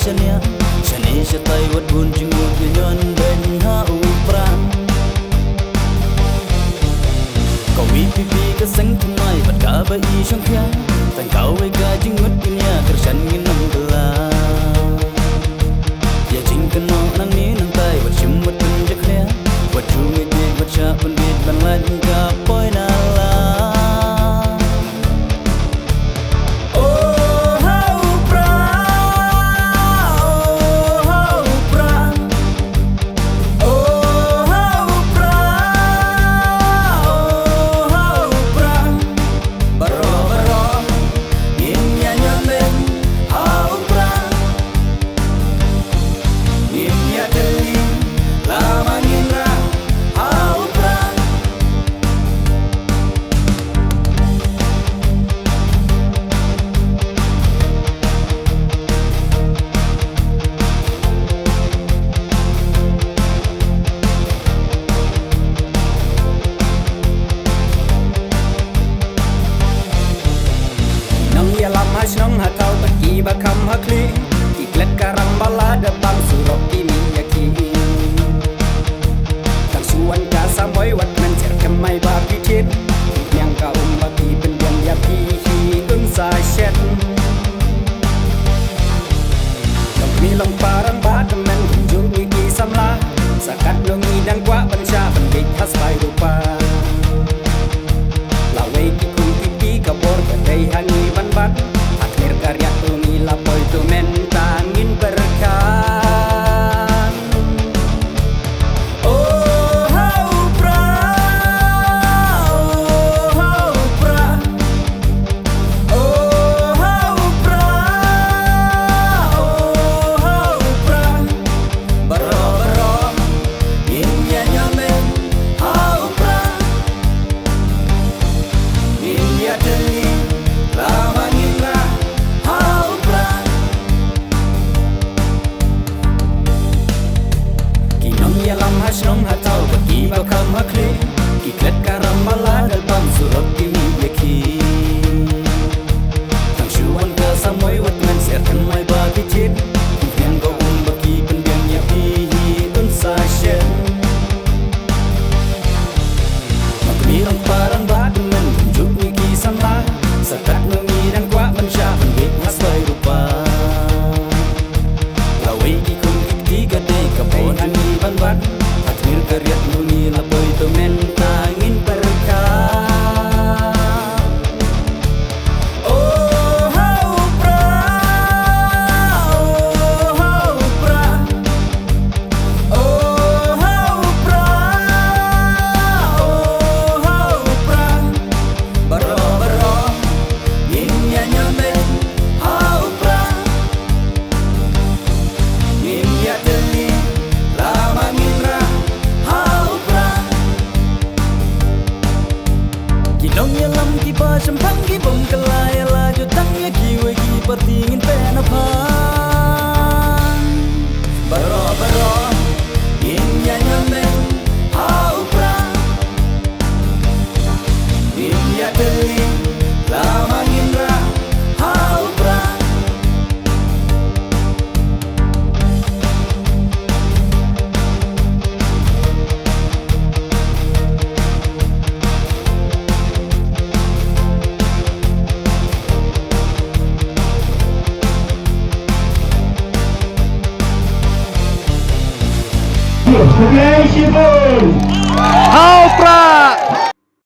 chania chani chatai wat bun jingu pinyon ben ha upran kau pipi ka sang tunai bat ka ba I sang khya tan kau we ka jingut pinya kersan nginam gela ya jing keno nang ni nang tai wat chim wat pun jaknya wat chu ngi ni wat cha pun bit ban lan ka poi na la Nong hatau bagi bakam hakli iklet karang bala depan surok kimi yaki kang suan ka samoy wat men cer kemai ba pitit yang ka bagi pendiam yaki un sa shet long mi long parang ba men kunjung iki samla sakat longi dang kwa bensha bendik khas bai rupa lawe ki kun pipi kabor badai hangi ban bat karya tungi lapoi tu mentangin berkah oh how pra oh how pra baro baro inya nyamen how pra inya teli lama ngira lam hasnong hatau bagi bakam hakli iklet karam bala dalam surok kimi yaki tang shuan ka samoy wat men serkan mai ba bitit yang go bagi pendiam yaki un sa shen makmirang parang ba men juk niki samla sakat ngi dan kwa mensha bit hasbai rupa lawai ki kun ki gade kapon ani banbat hatir karyat nuni lapoi to men tangin berkah oh how pra baro baro inya nyamen how pra inya teli lama ngira how pra kinong yalam ki pa sampang ki bom kalaya la jutang ya ki we ki patingin penapan baro baro inya nyamen how pra inya teli lama ngira how pra How pra